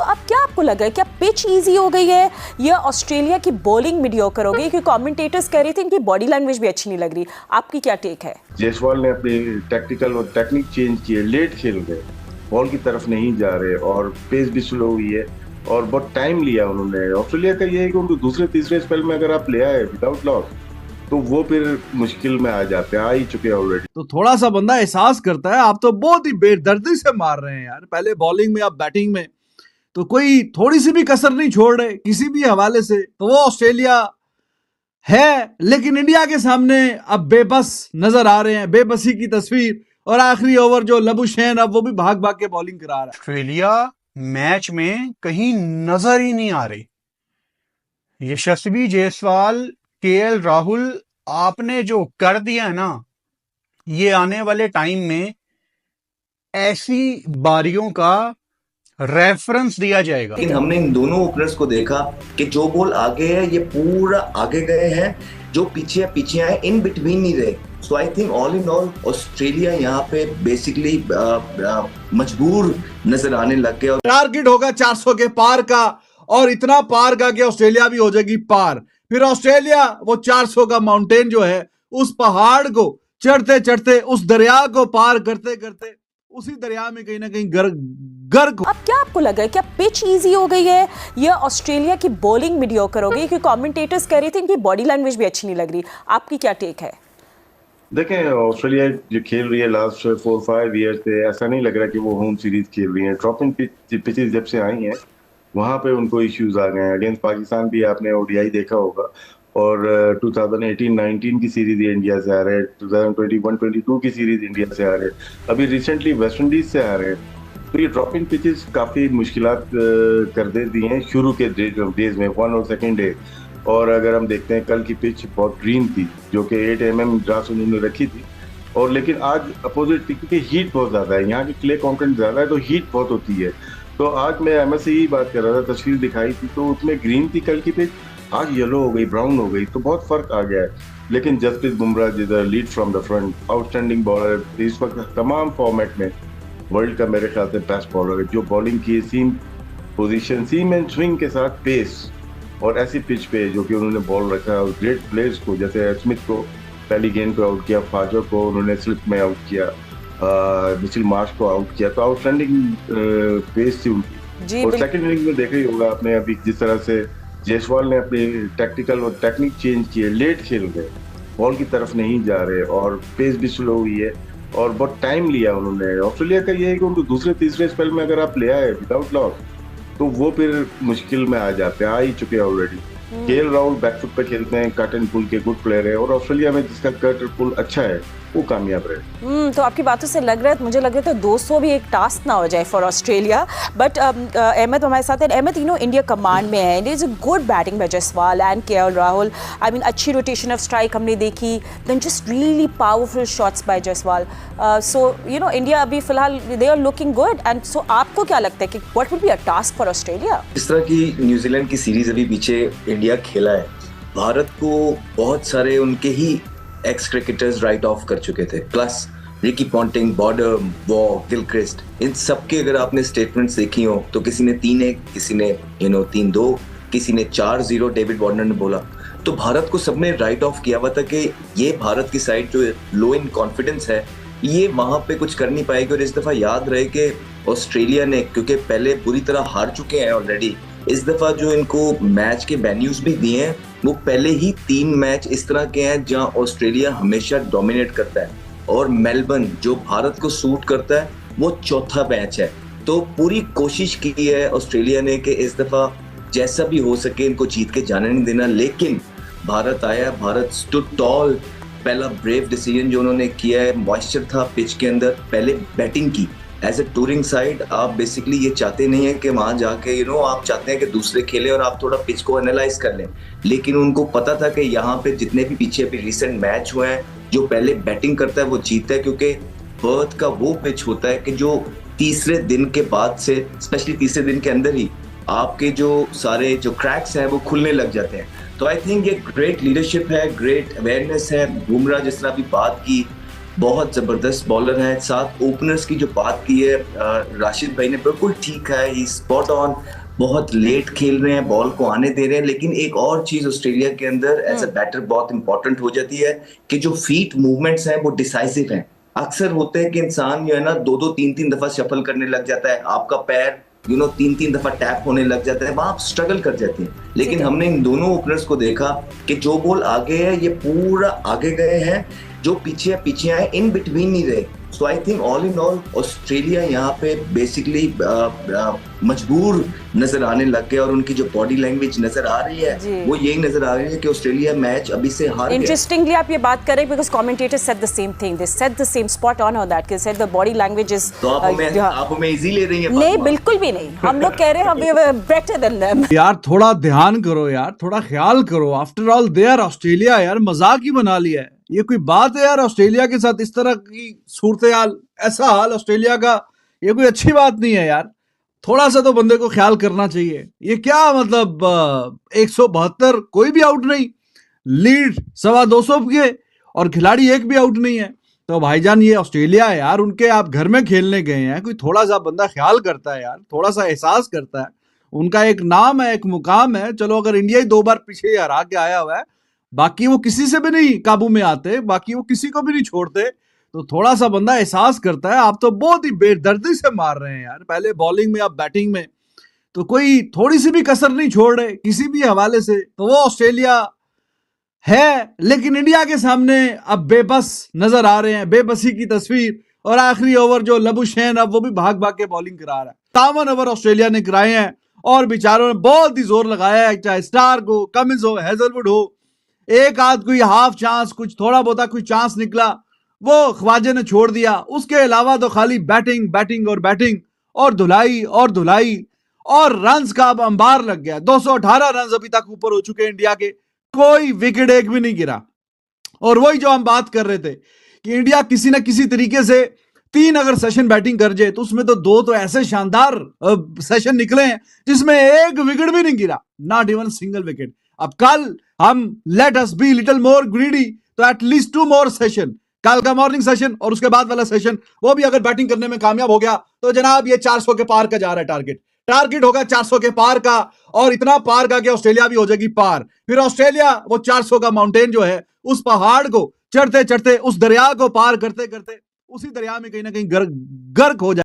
अब क्या आपको लगा है क्या पिच इजी हो गई है या ऑस्ट्रेलिया की बॉलिंग मीडियोकर हो गई? क्योंकि कमेंटेटर्स कह रहे थे इनकी बॉडी लैंग्वेज भी अच्छी नहीं लग रही, आपकी क्या टेक है? जायसवाल ने अपनी टैक्टिकल और टेक्निक चेंज किए, लेट खेल गए, बॉल की तरफ नहीं जा रहे और पेस भी स्लो हुई है और बहुत टाइम लिया उन्होंने। ऑस्ट्रेलिया का ये है कि उनको दूसरे तीसरे स्पेल में अगर आप ले आए विदाउट लॉस तो वो फिर मुश्किल में आ जाते हैं, आ ही चुके हैं ऑलरेडी। तो थोड़ा सा बंदा एहसास करता है आप तो बहुत ही बेदर्दी से मार रहे हैं यार, पहले बॉलिंग में अब बैटिंग में, तो कोई थोड़ी सी भी कसर नहीं छोड़ रहे किसी भी हवाले से। तो वो ऑस्ट्रेलिया है लेकिन इंडिया के सामने अब बेबस नजर आ रहे हैं, बेबसी की तस्वीर। और आखिरी ओवर जो लबुशैन अब वो भी भाग भाग के बॉलिंग करा रहा है। ऑस्ट्रेलिया मैच में कहीं नजर ही नहीं आ रही। यशस्वी जायसवाल, केएल राहुल, आपने जो कर दिया ना, ये आने वाले टाइम में ऐसी बारियों का रेफरेंस दिया जाएगा। लेकिन हमने इन दोनों ओपनर्स को देखा कि जो बॉल आगे है ये पूरा आगे गए हैं, जो पीछे आए इन बिटवीन नहीं रहे। So I think all in all Australia यहाँ पे बेसिकली मजबूर नजर आने लग गया। टारगेट होगा 400 के पार का और इतना पार का कि ऑस्ट्रेलिया भी हो जाएगी पार। फिर ऑस्ट्रेलिया वो 400 का माउंटेन जो है उस पहाड़ को चढ़ते चढ़ते उस दरिया को पार करते करते उसी दरिया में कहीं ना कहीं गर्क। अब क्या आपको लगा है क्या पिच इजी हो गई है या ऑस्ट्रेलिया की बॉलिंग मीडियोकर हो गई? क्योंकि कमेंटेटर्स कह रहे थे इनकी बॉडी लैंग्वेज भी अच्छी नहीं लग रही, आपकी क्या टेक है? देखें, ऑस्ट्रेलिया जो खेल रही है लास्ट 4-5 ईयर से, ऐसा नहीं लग रहा कि वो होम सीरीज खेल रही है। ड्रॉपिंग पिचेस जब से आई हैं वहां पे उनको इश्यूज आ गए हैं। अगेंस्ट पाकिस्तान भी आपने ओडीआई देखा होगा और 2018-19 की सीरीज इंडिया से आ रहे हैं, 2021-22 की सीरीज इंडिया से आ रहे हैं, अभी रिसेंटली वेस्ट इंडीज से आ रहे हैं। तो ये ड्रॉपिंग पिचेस काफी मुश्किलात कर देती हैं शुरू के डेज में, 1 और 2nd डे। और अगर हम देखते हैं कल की पिच बहुत ग्रीन थी जो कि 8 mm ग्रास उन्होंने रखी थी, और लेकिन आज अपोजिट क्योंकि हीट बहुत ज्यादा है, यहाँ की क्ले कंटेंट ज्यादा है तो हीट बहुत होती है। तो आज मैं एमएस से ही बात कर रहा था, तस्वीर दिखाई थी तो उसमें ग्रीन थी कल की पिच, आज येलो हो गई, ब्राउन हो गई, तो बहुत फर्क आ गया है। लेकिन जसप्रीत बुमराह जिधर lead from the front, outstanding bowler, इस वक्त तमाम फॉर्मेट में वर्ल्ड का मेरे ख्याल से बेस्ट बॉलर है, जो बॉलिंग की सीम पोजीशन, सीम एंड स्विंग के साथ पेस और ऐसी पिच पे जो कि उन्होंने बॉल रखा और ग्रेट प्लेयर्स को, जैसे स्मिथ को पहली गेंद पे आउट किया, फाजो को उन्होंने स्लिप में आउट किया, मिचेल मार्श को आउट किया, तो आउटस्टैंडिंग पेस थी उनकी। और सेकंड इनिंग में देखा ही होगा आपने अभी जिस तरह से जायसवाल ने अपनी टैक्टिकल और टेक्निक चेंज किए, लेट खेल गए, बॉल की तरफ नहीं जा रहे और पेस भी स्लो हुई है और बहुत टाइम लिया उन्होंने। ऑस्ट्रेलिया का ये है कि उनको दूसरे तीसरे स्पेल में अगर आप ले आए विदाउट लॉस तो वो फिर मुश्किल में आ जाते हैं, आ ही चुके हैं ऑलरेडी। केएल राहुल बैकफुट पे खेलते हैं, कट एंड पुल के गुड प्लेयर है, और ऑस्ट्रेलिया में जिसका कट और पुल अच्छा है वो कामयाब रहे। तो आपकी बातों से लग रहा है, मुझे लग रहा है 200 भी एक टास्क ना हो जाए फॉर ऑस्ट्रेलिया। बट अहमद हमारे साथ है। अहमद, इंडिया कमांड में है, is a good batting by Jaiswal and KL Rahul. I mean अच्छी रोटेशन ऑफ स्ट्राइक हमने देखी, then just really powerful shots by Jaiswal. So India अभी फिलहाल they are looking good, and so आपको क्या लगता है कि what will be a task for Australia? इस तरह की न्यूजीलैंड की सीरीज अभी पीछे इंडिया खेला है, भारत को बहुत सारे उनके ही एक्स क्रिकेटर्स राइट ऑफ कर चुके थे, plus Ricky Ponting, Border, Waugh, Gilchrist, इन सबके अगर आपने स्टेटमेंट्स देखी हो तो किसी ने 3-1, किसी ने 3-2, किसी ने 4-0 डेविड वार्नर ने बोला। तो भारत को सबने राइट ऑफ किया हुआ था कि ये भारत की साइड जो लो इन कॉन्फिडेंस है ये वहां पे कुछ कर नहीं पाएगी। और इस दफा याद रहे कि ऑस्ट्रेलिया ने, क्योंकि पहले बुरी तरह हार चुके हैं ऑलरेडी, इस दफा जो इनको मैच के वेन्यूज भी दिए हैं वो पहले ही 3 मैच इस तरह के हैं जहां ऑस्ट्रेलिया हमेशा डोमिनेट करता है, और मेलबर्न जो भारत को सूट करता है वो चौथा मैच है। तो पूरी कोशिश की है ऑस्ट्रेलिया ने कि इस दफा जैसा भी हो सके इनको जीत के जाने नहीं देना, लेकिन भारत आया, भारत स्टूड टॉल। पहला ब्रेव डिसीजन जो उन्होंने किया है, मॉइस्चर था पिच के अंदर, पहले बैटिंग की। एज ए टूरिंग साइड आप बेसिकली ये चाहते नहीं है कि वहां जाके आप चाहते हैं कि दूसरे खेले और आप थोड़ा पिच को एनालाइज कर लें, लेकिन उनको पता था कि यहाँ पे जितने भी पीछे अभी रिसेंट मैच हुए हैं, जो पहले बैटिंग करता है वो जीतता है, क्योंकि पर्थ का वो पिच होता है कि जो तीसरे दिन के बाद से, स्पेशली तीसरे दिन के अंदर ही आपके जो सारे जो क्रैक्स हैं वो खुलने लग जाते हैं। तो आई थिंक ये ग्रेट लीडरशिप है, ग्रेट अवेयरनेस है। बुमराह जिस तरह अभी बात की, बहुत जबरदस्त बॉलर है। साथ ओपनर्स की जो बात की है राशिद भाई ने, बिल्कुल ठीक है, ही स्पॉट ऑन। बहुत लेट खेल रहे हैं, बॉल को आने दे रहे हैं, लेकिन एक और चीज ऑस्ट्रेलिया के अंदर एज अ बैटर बहुत इंपॉर्टेंट हो जाती है कि जो फीट मूवमेंट्स हैं वो डिसाइसिव हैं। अक्सर होते हैं कि इंसान जो है ना 2-2 3-3 दफा शफल करने लग जाता है, आपका पैर 3-3 दफा टैप होने लग जाता है, वहां आप स्ट्रगल कर जाते हैं। लेकिन हमने इन दोनों ओपनर्स को देखा कि जो बॉल आगे है ये पूरा आगे गए हैं, जो पीछे आए, इन बिटवीन नहीं रहे। So I think all in all Australia यहाँ पे बेसिकली मजबूर नजर आने लग गया, और उनकी जो बॉडी लैंग्वेज नजर आ रही है वो यही नजर आ रही है कि ऑस्ट्रेलिया मैच अभी से हार गया। इंटरेस्टिंगली आप ये बात करें, because commentators said the same thing, they said the same, spot on on that, कि said the body language is. तो आप हमें इजी ले रही हैं? नहीं, बिल्कुल भी नहीं, हम लोग कह रहे हैं we were better than them. यार थोड़ा ध्यान करो यार, थोड़ा ख्याल करो, after all they are Australia यार, मजाक ही बना लिया है। ये कोई बात है यार ऑस्ट्रेलिया के साथ इस तरह की सूरत हाल, ऐसा हाल ऑस्ट्रेलिया का, ये कोई अच्छी बात नहीं है यार। थोड़ा सा तो बंदे को ख्याल करना चाहिए। ये क्या मतलब 172 कोई भी आउट नहीं, लीड 225 के, और खिलाड़ी एक भी आउट नहीं है। तो भाईजान ये ऑस्ट्रेलिया है यार, उनके आप घर में खेलने गए हैं, कोई थोड़ा सा बंदा ख्याल करता है यार, थोड़ा सा एहसास करता है। उनका एक नाम है, एक मुकाम है। चलो अगर इंडिया ही 2 बार पीछे हरा के आया हुआ है, बाकी वो किसी से भी नहीं काबू में आते, बाकी वो किसी को भी नहीं छोड़ते, तो थोड़ा सा बंदा एहसास करता है। आप तो बहुत ही बेदर्दी से मार रहे हैं यार, पहले बॉलिंग में, अब बैटिंग में, तो कोई थोड़ी सी भी कसर नहीं छोड़ रहे किसी भी हवाले से। तो वो ऑस्ट्रेलिया है, लेकिन इंडिया के सामने अब बेबस नजर आ रहे हैं, बेबसी की तस्वीर। और आखिरी ओवर जो लबुशैन, अब वो भी भाग भाग के बॉलिंग करा रहा है। 53 ओवर ऑस्ट्रेलिया ने कराए हैं, और बेचारों ने बहुत ही जोर लगाया है, चाहे स्टार हो, कमिंस हो, हेजलवुड हो। एक आध कोई हाफ चांस, कुछ थोड़ा बहुत कोई चांस निकला, वो ख्वाजे ने छोड़ दिया। उसके अलावा तो खाली बैटिंग बैटिंग और बैटिंग, और धुलाई और धुलाई, और रन्स का अब अंबार लग गया। 218 रन अभी तक ऊपर हो चुके इंडिया के, कोई विकेट एक भी नहीं गिरा। और वही जो हम बात कर रहे थे कि इंडिया किसी ना किसी तरीके से 3 अगर सेशन बैटिंग कर जाए, तो उसमें तो 2 तो ऐसे शानदार सेशन निकले हैं जिसमें एक विकेट भी नहीं गिरा, नॉट इवन सिंगल विकेट। अब कल हम let us be little more greedy, तो एटलीस्ट 2 मोर सेशन, कल का मॉर्निंग सेशन और उसके बाद वाला सेशन, वो भी अगर बैटिंग करने में कामयाब हो गया, तो जनाब ये 400 के पार का जा रहा है टारगेट होगा 400 के पार का, और इतना पार का कि ऑस्ट्रेलिया भी हो जाएगी पार। फिर ऑस्ट्रेलिया वो 400 का माउंटेन जो है, उस पहाड़ को चढ़ते चढ़ते, उस दरिया को पार करते करते, उसी दरिया में कहीं ना कहीं गर्क हो जाए।